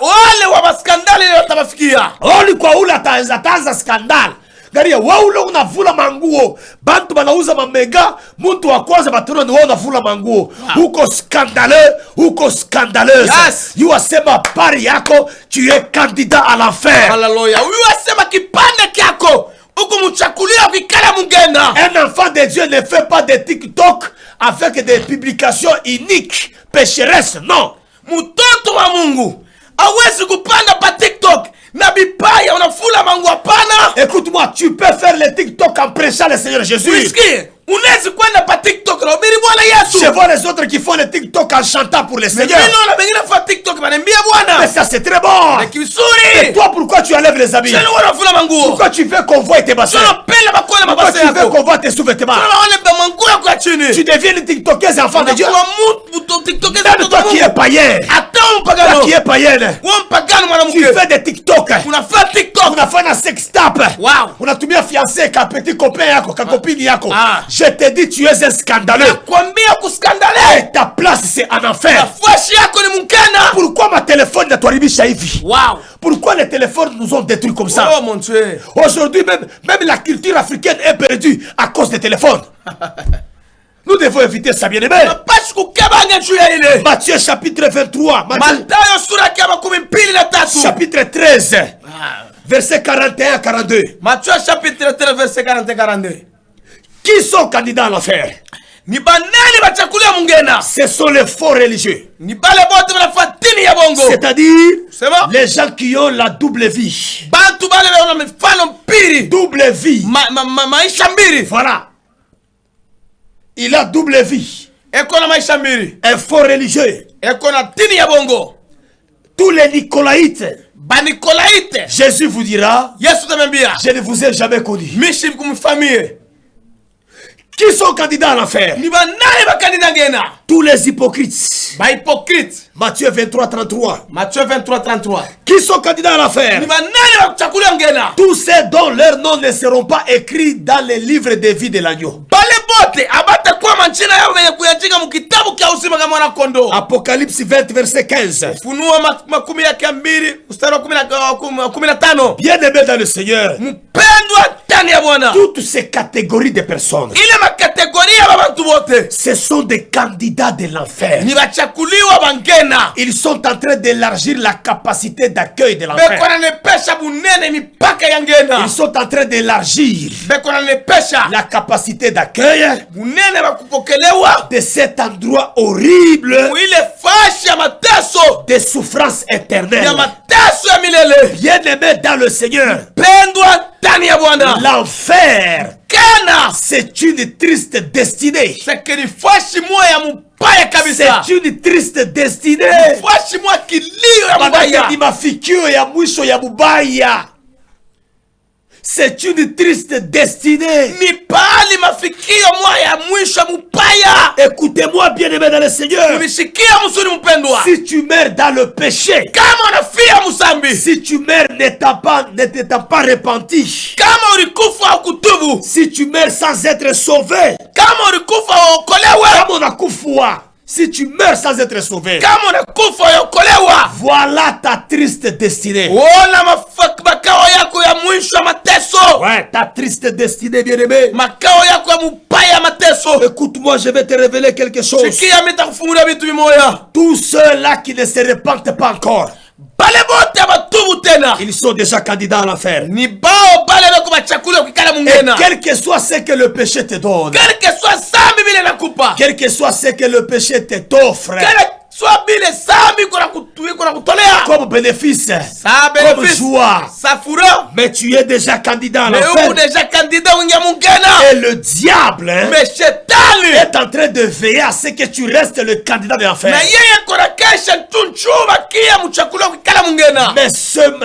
Wale wa maskandali leo tabafikia. Oli kwa ule ataanza scandale. Garia waule unavula manguo, bantu banauza mamega, muntu wa kwanza batuna ni wewe unavula manguo. Uko scandaleux, uko scandaleuse. Yes. You asema pari yako, tu es candidat à l'enfer. Hallelujah. Huyu asema kipande kyako ukumuchakulia ukikala mungena. Un enfant de Dieu ne fait pas de TikTok avec des publications uniques, pécheresses, non. Mtoto wa Mungu hawezi kupanda pa TikTok na bipaya unafula mangu hapana. Écoute-moi, tu peux faire le TikTok en prêchant le Seigneur Jésus. Usikie, unawezi kwenda pa TikTok na ubiri Bwana Yesu. Je vois les autres qui font le TikTok en chantant pour le Seigneur. Mimi naona wengine fa TikTok wananiambia Bwana. Mais ça c'est très bon. Na Et kizuri. toi, pourquoi tu enlèves les habits? Sasa unafula mangu. Pourquoi tu veux qu'on voie tes bassins? Sasa pela bakona Pourquoi mabasa tu veux yako. qu'on voie tes sous-vêtements? Sasa waone ba mangu yako ya chini. Tu deviens une TikTokeuse enfant de Dieu. Kwa mtu TikTok Même toi qui es païen, hata toi mpagano. qui es païenne, Wewe mpagano tu mwanamke. fais des TikTok. Unafanya TikTok. Unafanya sex tape. Wow. Unatumia fiancé ka petit copain yako, ka copine yako. Ah. Je te dis tu es un scandaleux. Kwambia kuskandale. Et ta place c'est en enfer. Nafasi yako ni mungena. Pourquoi ma téléphone inatuharibisha hivi? Wow. Pourquoi les téléphones nous ont détruits comme ça? Oh mon Dieu. Aujourd'hui même la culture africaine est perdue à cause des téléphones. Nous devons éviter ça, bien aimé. Napaswa kukebanga juu ya ile. Matthieu chapitre 23. Mathayo sura ya 23. Chapitre 13. Verset 41-42. Matthieu chapitre 13 verset 40-42. Qui sont candidats à l'enfer? Ni banani bachakulia mungena. Ce sont les faux religieux. Ni bale bote banafatini ya bongo. C'est-à-dire C'est bon? les gens qui ont la double vie. Bantu bale wana mifano mpiri. Double vie. Maisha mbili. Voilà. Il a double vie. Eko na maisha mbili. Un faux religieux. Eko na tini ya bongo. Tous les Nicolaïtes. Banikolaite. Jésus vous dira, Yesu tamembia. je ne vous ai jamais connu. Mishi kumfamie. Qui sont candidats à l'enfer? Ni banani bakandida ngena. Tous les hypocrites. Ba hypocrite. Matthieu 23-33. Matthieu 23-33. Qui sont candidats à l'enfer? Ni banani bakuchakulia ngena. Tous ceux dont leurs noms ne seront pas écrits dans les livres de vie de l'agneau. Bale bote abata kwa manchina yao wenye kuyandika mkitabu kia uzima kama mwana kondo. Apocalypse 20 verset 15. Funua makumi ya kiambiri mstari wa 15. Bien-aimés dans le Seigneur, Mpendwa ndani ya Bwana. toutes ces catégories de personnes, Ile makategoria ya bantu bote ce sont des candidats de l'enfer. ni bachakuliwa bangena. Ils sont en train d'élargir la capacité d'accueil de Beko l'enfer. nanepesha bunene mipaka ya ngena. Ils sont en train d'élargir Beko nanepesha la capacité d'accueil bunene bakupokelewa. de cet endroit horrible Ile fashi ya mateso. de souffrance Ya éternelle. mateso ya milele. Bien-aimés dans le Seigneur, Pendwa ndani ya Bwana. l'enfer, Kana. c'est une triste destinée. Sekeni fashi moya ya mubaya kabisa. C'est une triste destinée. Fashi moya kilio ya Manake mubaya. ni mafikio ya mwisho ya mubaya. C'est une triste destinée. Ni pahali mafikio moya ya mwisho ya mubaya. Écoutez-moi, bien-aimé dans le Seigneur. Unishikia msuri mpendwa. Si tu meurs dans le péché, Kama unafia musambi. si tu meurs ne t'étant pas repenti, Kama ulikufa ukutubu. si tu meurs sans être sauvé, Kama ulikufa uokolewe. comme on a koufoua, si tu meurs sans être sauvé, Kama unakufa uokolewa. voilà ta triste destinée. Ona makao yako ya mwisho ya mateso. Ouais, ta triste destinée, bien-aimé. Makao yako ya mubaya ya mateso. Écoute-moi, je vais te révéler quelque chose. Sikia mitakufungulia vitu vimoya. Tous ceux-là qui ne se repentent pas encore, Bale bote abatubu tena. ils sont déjà candidats à l'enfer. Ni bao bale beko bachakula ukikala Et mungena. quel que soit ce que le péché te donne, Quel que soit sambi vile nakupa. quel que soit ce que le péché t'offre, Kile soit bile sami kuna kutolea comme bénéfice, sa comme bénéfice joie. sa fureur. Mais tu es déjà candidat à Mais l'enfer. uko déjà candidat wingia mungena. Et le diable hein, Mais shetani est en train de veiller à ce que tu restes le candidat de l'enfer. na yeye kona kesha tunchuba kia mchakula kukala mungena. Mais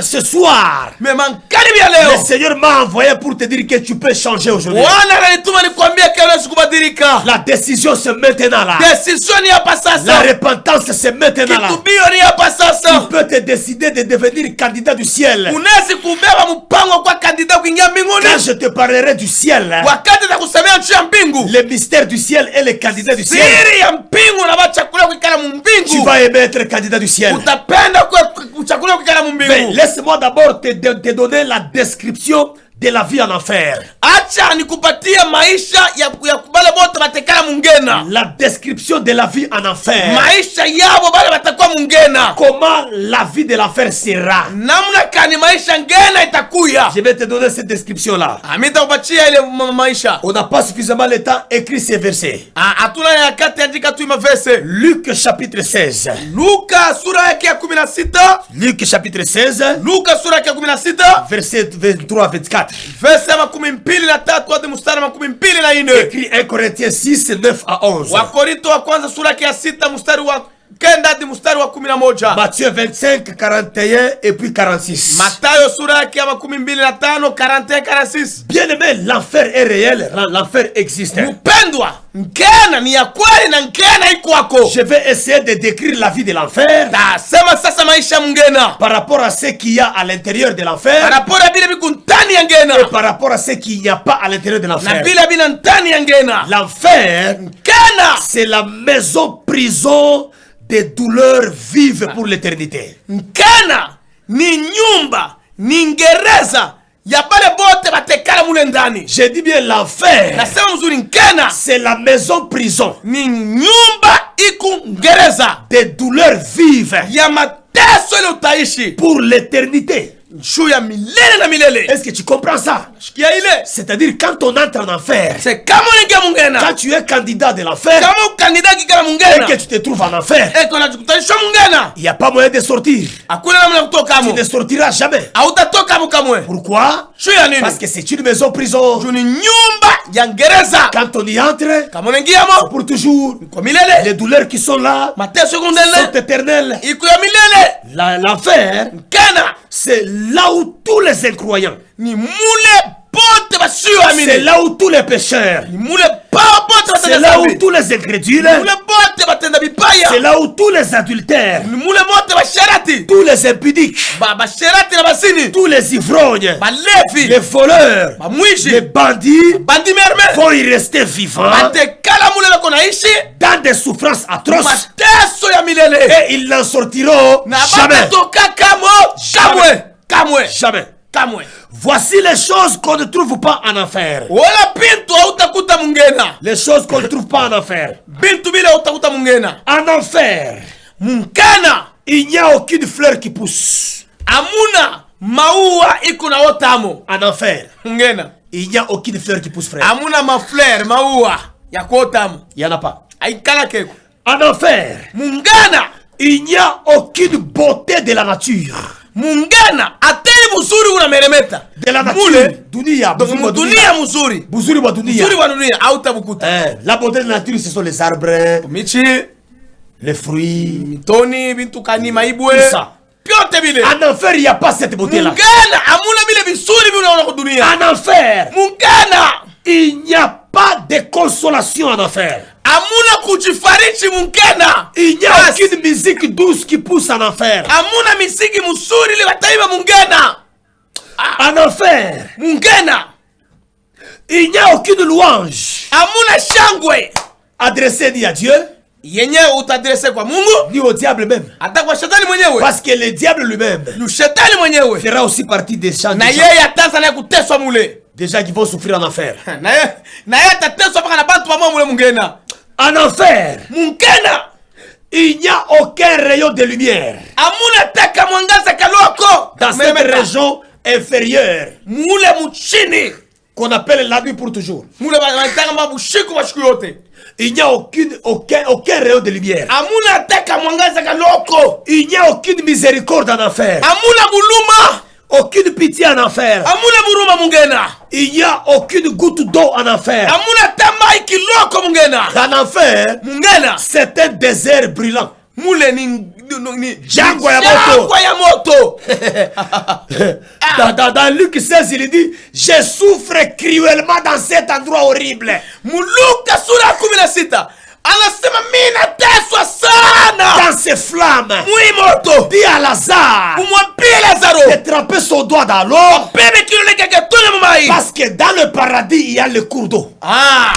ce soir, Mais mankani bia le leo Seigneur m'a envoyé pour te dire que tu peux changer aujourd'hui. Bwana ananituma nikwambie kile sikubadilika. La décision c'est maintenant là. Decision ni hapa La sasa. repentance c'est maintenant là. Kitubio ni hapa Tu sasa. peux te décider de devenir candidat du ciel. Unaweza kubeba mpango kwa kandida kuingia mbinguni. Quand je te parlerai du ciel, hein, Wakati za kusemea nchi ya mbingu. le mystère du ciel et les candidats du ciel, Siri ya mbingu na chakula kukala mu tu mbingu. vas aimer être candidat du ciel. Utapenda kwa chakula kukala mu Mais mbingu. laisse-moi d'abord te donner la description de la vie en enfer. Acha nikupatie maisha ya kubale bote batekala mungena. La description de la vie en enfer. Maisha yabo bale batakuwa mungena. Comment la vie de l'enfer sera. Namna kani maisha ngena itakuya. Je vais te donner cette description-là. Amita kupatia ile maisha. On n'a pas suffisamment le temps écrit ces versets. Hatuna yakati andika tu mavese. Luc chapitre 16. Luka sura yake ya 16. Luc chapitre 16. Luka sura yake ya 16. Verset 23-24. Verse ya 23 hadi mstari wa 24. Écrit 1 Corinthiens 6, 9 à 11. Wakorinto wa kwanza sura yake ya 6 mstari wa 9 hadi mstari wa 11. Matthieu 25, 41 et puis 46. Matayo sura yake ya 25, 41, 46. Bien aimé, l'enfer est réel, l'enfer existe. Mpendwa, nkena ni ya kweli na nkena iko wako. Je vais essayer de décrire la vie de l'enfer Tasema sasa maisha mngena. par rapport à ce qu'il y a à l'intérieur de l'enfer Parapora bila biku ndani ya ngena. et par rapport à ce qu'il n'y a pas à l'intérieur de Na l'enfer. bila ndani ya ngena. L'enfer, Nkena. c'est la maison prison des douleurs vives pour l'éternité. Nkena ni nyumba, ni gereza ya bale bote batekala mule ndani. Je dis bien l'enfer, Nasema mzuri nkena c'est la maison prison ni nyumba iku gereza des douleurs vives ya mateso ile utaishi pour l'éternité. juu ya milele na milele. Est-ce que tu comprends ça? Shikia ile. C'est-à-dire quand on entre en enfer, C'est kama unaingia mungena. quand tu es candidat de l'enfer Kama ukandida kikala et mungena. que tu te trouves en enfer, Eko na tukutanisha mungena. il n'y a pas moyen de sortir. Hakuna namna ya kutoka Tu mo. ne sortiras jamais. Hautatoka mo kamwe. Pourquoi? Juu ya nini? Parce que c'est une maison prison. Juu ni nyumba ya gereza. Quand on y entre, Kama unaingia mo pour toujours, kwa milele. les douleurs qui sont là Mateso sont kundele. éternelles. Iko ya milele. L'enfer, Nkena c'est là où tous les incroyants, ni mule pote basio c'est amini. là où tous les pécheurs, Ni mule pa pote c'est batenda là où zambi. tous les incrédules, Mule pote batenda c'est bipaya. là où tous les adultères, Ni mule mote basharati. tous les impudiques, Basharati na basini. tous les ivrognes, Balevi. les voleurs, les Bamwishi. bandits Bandi merme. vont y rester vivants Batekala mule bako naishi. dans des souffrances atroces Mateso ya milele. et ils n'en sortiront Na jamais. batatoka kamo. Kamwe. Kamwe. Jamais. Kamwe. Voici les choses qu'on ne trouve pas en enfer. Wala bintu hautakuta mungena. Les choses qu'on ne trouve pas en enfer. Bintu bila hautakuta mungena. En enfer, Mungana. il n'y a aucune fleur qui pousse. Amuna maua iko na otamo. En enfer, Mungena. il n'y a aucune fleur qui pousse, frère. Amuna maflare maua ya kuotamo. Il n'y en a pas. Aikala keko. En enfer, Mungana. il n'y a aucune beauté de la nature. Mungana ateni muzuri unameremeta. De la nature. Mule. Dunia. Dunia Dunia. muzuri. Buzuri wa dunia. Muzuri wa dunia hautabukuta. La beauté de la nature, ce sont les arbres, Michi, les fruits. mitoni, bintu kani maibwe. Tout ça. Pyote bile. En enfer, il n'y a pas cette beauté-là. Mungana amuna bile bisuri bile unaona kwa dunia. En enfer, Mungana il n'y a pas de consolation en enfer. amuna kujifariji mungana. Il n'y a aucune musique douce qui pousse en enfer. Amuna misiki musuri ile bataiba mungana. En enfer, Mungana il n'y a aucune louange amuna shangwe adressée ni à Dieu, yenye utadrese kwa Mungu ni au diable même. hata kwa shetani mwenyewe. Parce que le diable lui-même Ni shetani mwenyewe. fera aussi partie des gens, Na yeye ataanza naye kuteswa mule. des gens qui vont souffrir en enfer. Na yeye atateswa mpaka na bantu wa mule mungena. En enfer, Mungena il n'y a aucun rayon de lumière amuna taka mwangaza kaloko. dans cette région inférieure. Mule muchini qu'on appelle la nuit pour toujours. mule banataka mabushiku bashiku yote. Il n'y a aucun rayon de lumière. Amuna ataka mwangaza kaloko. Il n'y a aucune miséricorde en enfer. Amuna buluma. Aucune pitié en enfer. Amuna buruma mungena. Il n'y a aucune goutte d'eau en enfer. Amuna tamai kiloko mungena. En enfer, Mungena. c'est un désert brûlant. Mule ni Jangwa ya moto. Dans Luc 16, il dit, je souffre cruellement dans cet endroit horrible. Muluka sura 16. Anasema mimi nateswa sana. Dans ces flammes. Mwi moto. Dis à Lazare. Umwambie Lazaro. De tremper son doigt dans l'eau. Bebe kilole kakatole mumai. Parce que dans le paradis, il y a le cours d'eau. Ah.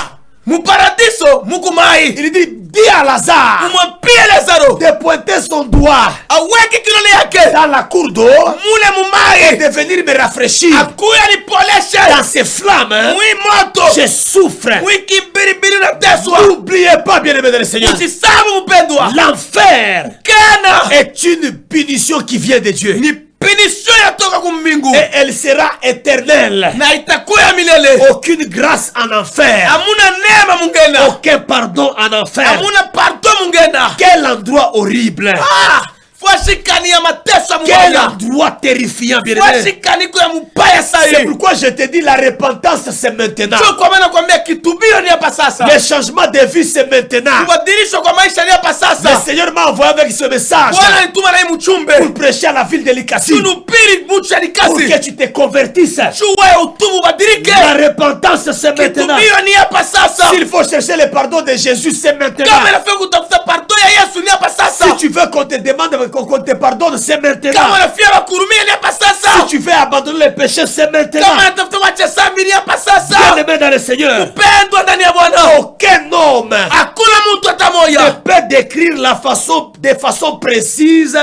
Mu paradiso mukumai. Il dit, dis à Lazare. Umwambie Lazaro. De pointer son doigt. Aweke kilole yake. Dans la cour d'eau. Mule mumai. Et de venir me rafraîchir. Akuya ni poleshe. Dans ces flammes. Mwi moto. Je souffre. Mwi kibiribiri nateswa. N'oubliez pas, bien-aimé dans le Seigneur. Usisabu mpendwa. L'enfer Kana. est une punition qui vient de Dieu. Ni punition yatoka kumbingu. Et elle sera éternelle. Na itakuya milele. Aucune grâce en enfer. Amuna neema mungena. Aucun pardon en enfer. Amuna pardon mungena. Quel endroit horrible. Ah! Fwashikani ya mateso ya Quel mubaya. endroit terrifiant, bien-aimé. Fwashikani ya mubaya C'est sahi. pourquoi je te dis la repentance c'est maintenant. Sio kwa maana kwambia kitubio ni hapa sasa. Le changement de vie c'est maintenant. Kubadilishwa kwa maisha ni hapa Le sasa. Seigneur m'a envoyé avec ce message Bwana nituma na hii mchumbe. pour prêcher à la ville de Likasi. Tunupiri mucha Pour likasi. que tu te convertisses. Chua utubu badilike. La repentance c'est maintenant. Kitubio ni hapa sasa. S'il faut chercher le pardon de Jésus, c'est maintenant. Kama nafika kutafuta pardon ya Yesu ni hapa sasa. Si tu veux qu'on te demande qu'on te pardonne, c'est maintenant. Kama nafia bakurumia ni hapa sasa. Si tu veux abandonner le péché, c'est maintenant. Kama natafuta wacha sambi ni hapa sasa. Bien-aimé dans le Seigneur, Pendwa ndani ya Bwana. aucun homme Hakuna mtu hata ne moja peut décrire de façon précise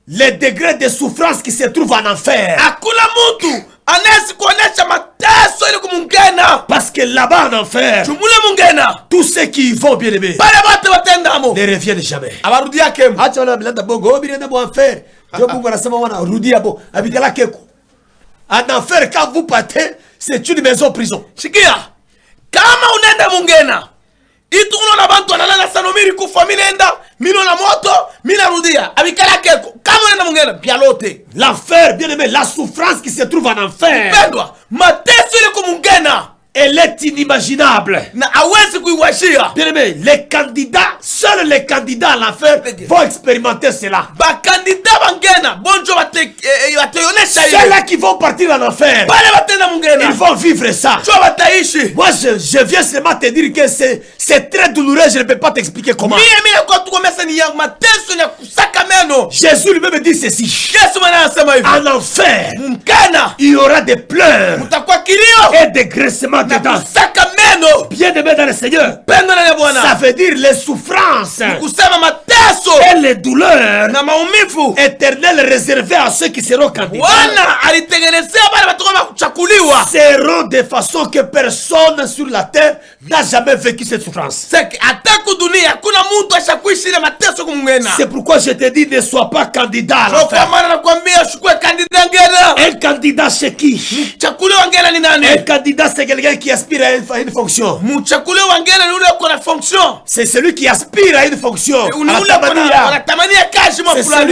les degrés de souffrance qui se trouvent en enfer. hakuna mtu anaweza kuonesha mateso ili kumungena. Parce que là-bas en enfer, Tumule mungena. tous ceux qui y vont, bien-aimé, Pale bote watendamo. ne reviennent jamais. Abarudi yake. Acha wala mlanda bongo, oh, bien en enfer. Dieu Mungu anasema wana rudi hapo, abikala keko. En enfer, quand vous partez, c'est une maison prison. Shikia. Kama unaenda mungena. Itu unaona bantu analala sana miri kufa mimi naenda, mimi na moto, mimi narudia. Abikala keko. Kama unaenda mungena pia lote. L'enfer, bien-aimé, la souffrance qui se trouve en enfer, Pendwa, mateso ile kumungena. elle est inimaginable. Na hawezi kuiwashia. Bien-aimé, les candidats, seuls les candidats à l'enfer vont expérimenter cela. Bakandida bangena bonjo bateyonesha ile. Ceux-là qui vont partir en enfer, Pale batenda mungena. ils vont vivre ça. Jo bataishi. Moi, je viens seulement te dire que c'est très douloureux, je ne peux pas t'expliquer comment. Mimi kwa tukomesa ni yangu mateso ni ya kusaka meno. Jésus lui-même dit ceci. Yesu mwana anasema hivi. En enfer, Mkana il y aura des pleurs utakuwa kilio et des graissements na dedans. kusaka meno. Bien-aimé dans le Seigneur, Pendo na ça Bwana. veut dire les souffrances Kusema mateso et les douleurs na maumivu. éternelles réservées à ceux qui seront candidats Bwana alitengenezea wale watakuwa kuchakuliwa. seront de façon que personne sur la terre n'a jamais vécu cette souffrance. Seki ataku dunia hakuna mtu ashakuishi ile mateso kumngena. C'est pourquoi je te dis, ne sois pas candidat à Kwa l'enfer. maana nakwambia chukue kandida ngena. Un candidat c'est qui? Chakuliwa ngena ni nani? Un candidat c'est quelqu'un qui aspire à une fonction. Mchakuliwa ngena ni ule uko na fonction. C'est celui qui aspire à une fonction. Ni ule anatamania kazi mwa C'est fulani.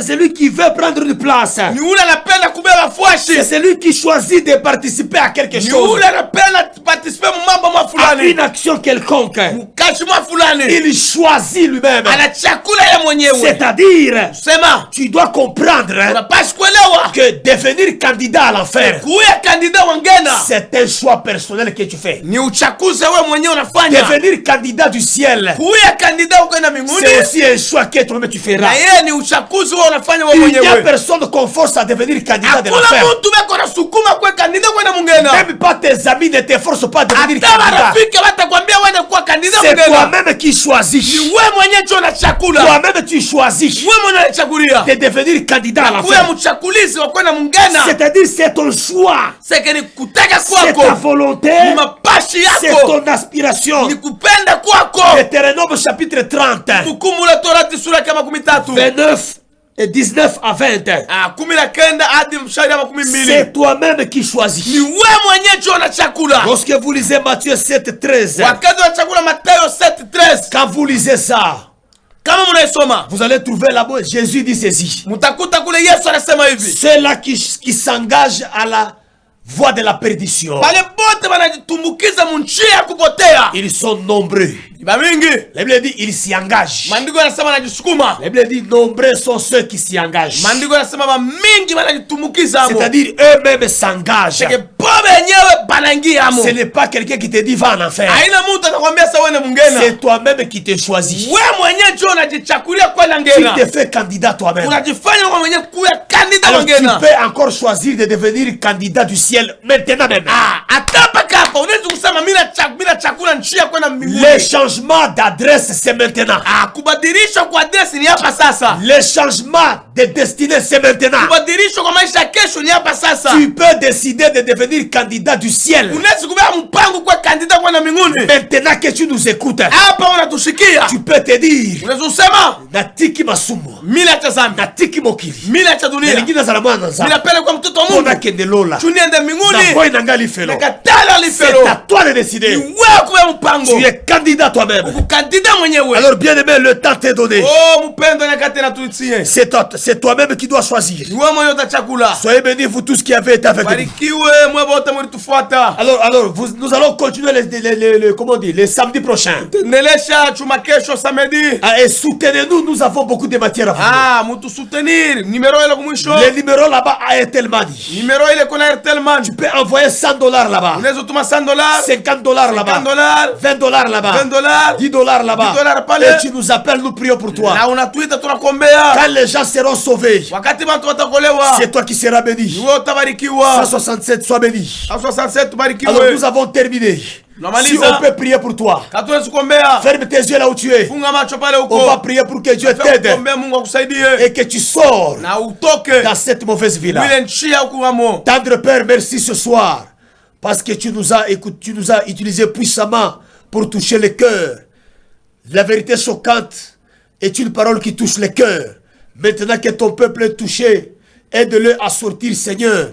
celui qui veut prendre une place. Ni ule anapenda kubeba C'est fuashi. celui qui choisit de participer à quelque Ni chose, ule anapenda participer mambo mwa à fulani. une action quelconque. Kazi mwa fulani. Il choisit lui-même. Anachakula ya mwenyewe. C'est-à-dire, Sema tu dois comprendre unapaswa kuelewa que devenir candidat à l'enfer, kuya kandida wa ngena c'est un choix personnel que tu fais. ni uchaguzi wewe mwenyewe unafanya. Devenir candidat du ciel, Kuya kandida ukwenda mbinguni c'est aussi un choix que toi-même tu na feras. yeye ni uchaguzi wewe unafanya wewe Il n'y a mwenyewe. personne qu'on force à devenir candidat de Hakuna l'enfer. mtu beko na sukuma kwa kandida kwenda mungena. Même pas tes amis ne te forcent pas à devenir Hata candidat. marafiki watakwambia wewe kuwa kandida C'est mungena. toi-même qui choisis. Wewe mwenyewe ndio unachakula. Toi-même tu choisis Wewe mwenyewe unachagulia. de devenir candidat à Wewe l'enfer. mchakulizi wa kwenda mungena. C'est-à-dire c'est ton choix, Sasa ni kutaka c'est ta kwako. volonté, Ni mapashi c'est yako. ton aspiration. Ni kupenda kwako. Deutéronome chapitre 30, Hukumu la Torati sura kama 13. 29 et 19 à 20. kumi na kenda hadi mstari wa makumi mbili. C'est toi-même qui choisis. Ni wewe mwenyewe ndio una chakula. Lorsque vous lisez Matthieu 7:13, Wakati wa chakula Mathayo 7:13, quand vous lisez ça, kama mnaisoma, vous allez trouver là-bas, Jésus dit ceci. mtakuta kule Yesu anasema hivi. Ceux-là qui s'engagent à la voie de la perdition, Wale bote wanajitumbukiza munjia ya kupotea. ils sont nombreux. Iba mingi. La Bible dit ils s'y engagent. Maandiko yanasema wanajisukuma. La Bible dit nombreux sont ceux qui s'y engagent. Maandiko yanasema mingi wanajitumbukiza hapo. C'est-à-dire eux-mêmes s'engagent. Sike pombe yenyewe banaingia hapo. Ce n'est pas quelqu'un qui te dit va en enfer. Haina mtu atakwambia sawa wewe mungena. C'est toi-même qui te choisis. Wewe mwenyewe ndio unajichakulia kwenda Tu ngena. te fais candidat toi-même. Unajifanya wewe mwenyewe kuwa kandida Alors tu ngena. peux encore choisir de devenir candidat du ciel maintenant même. Atapa kapa unaweza kusema mimi na chakula njia kwenda mbinguni. Le changement d'adresse c'est maintenant. Kubadilisha kwa adresi ni hapa sasa. Le changement de destinée c'est maintenant. Kubadilisha kwa maisha kesho ni hapa sasa. Tu peux décider de devenir candidat du ciel. Unaweza kubeba mpango kwa kandida kwenda mbinguni. Maintenant que tu nous écoutes, hapa unatusikia. tu peux te dire, unaweza kusema natiki masumo, mimi acha zambi, natiki mokili, mimi acha dunia, ningine za mwana nza. mimi napenda kwa mtoto wa Mungu. Ona kendelola. Tuniende mbinguni. Na boy nangali felo. Nakatala lifelo. C'est à toi de décider. Ni wewe kwa mpango. Tu es candidat toi-même. Ukukandida mwenyewe. Alors bien aimé, le temps t'est donné. Oh mpendo nyakati na tuitie. C'est toi-même qui dois choisir. Ni wewe mwenyewe utachakula. Soyez bénis vous tous qui avez été avec nous. Barikiwe mwe wote mlitufuata. Alors nous allons continuer comment dire, les samedis prochains. Nelesha chuma kesho samedi. Et soutenez-nous, nous avons beaucoup de matière à vous. Mutu soutenir. Numéro ile kumwisho. Le numéro là-bas a Airtel Money. Numéro ile kuna Airtel Money. Tu peux envoyer $100 là-bas. Unaweza tuma $100, $50 là-bas. $50, $20 là-bas. $20, $10 là-bas. $10 pale. Et tu nous appelles, nous prions pour toi. Na unatuita tunakuombea. Quand les gens seront sauvés, Wakati watu watakolewa. c'est toi qui seras béni. Wewe utabarikiwa. 167, sois béni. 167 barikiwe. Alors nous avons terminé. Si on peut prier pour toi, ferme tes yeux là où tu es. On va prier pour que Dieu t'aide et que tu sors dans cette mauvaise vie-là. Tendre Père, merci ce soir parce que tu nous as utilisé puissamment pour toucher le cœur. La vérité choquante est une parole qui touche le cœur. Maintenant que ton peuple est touché, aide-le à sortir, Seigneur,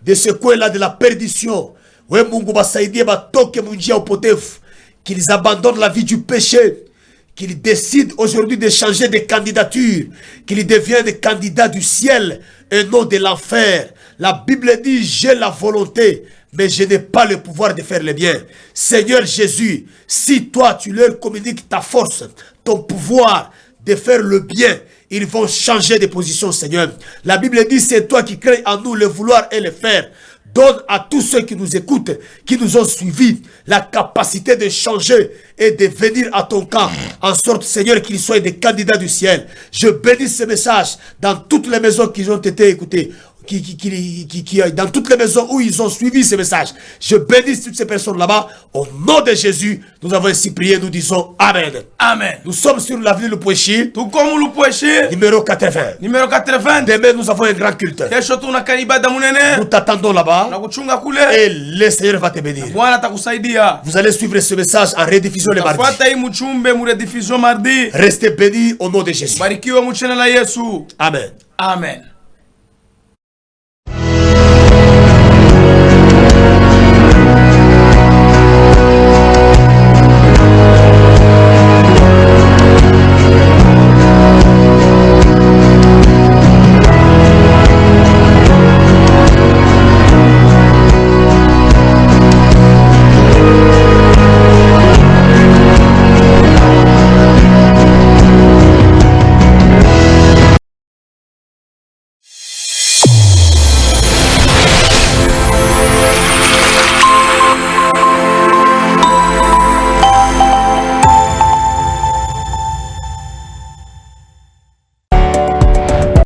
de ce coin-là de la perdition. Oui, Mungu basaidie batoke munjia upotefu, qu'ils abandonnent la vie du péché, qu'ils décident aujourd'hui de changer de candidature, qu'ils deviennent des candidats du ciel et non de l'enfer. La Bible dit, j'ai la volonté, mais je n'ai pas le pouvoir de faire le bien. Seigneur Jésus, si toi tu leur communiques ta force, ton pouvoir de faire le bien, ils vont changer de position, Seigneur. La Bible dit, c'est toi qui crées en nous le vouloir et le faire. Donne à tous ceux qui nous écoutent, qui nous ont suivis, la capacité de changer et de venir à ton camp, en sorte, Seigneur, qu'ils soient des candidats du ciel. Je bénis ce message dans toutes les maisons qui ont été écoutées, dans toutes les maisons où ils ont suivi ce message. Je bénis toutes ces personnes là-bas. Au nom de Jésus, nous avons ainsi prié, nous disons Amen. Amen. Nous sommes sur l'avenue Lupouéchi, numéro numéro 80. Numéro 80. Demain, nous avons un grand culte. Nous t'attendons là-bas. Et le Seigneur va te bénir. Vous allez suivre ce message en rediffusion le mardi. Restez bénis au nom de Jésus. Barikiwe mu jina la Yesu. Amen. Amen.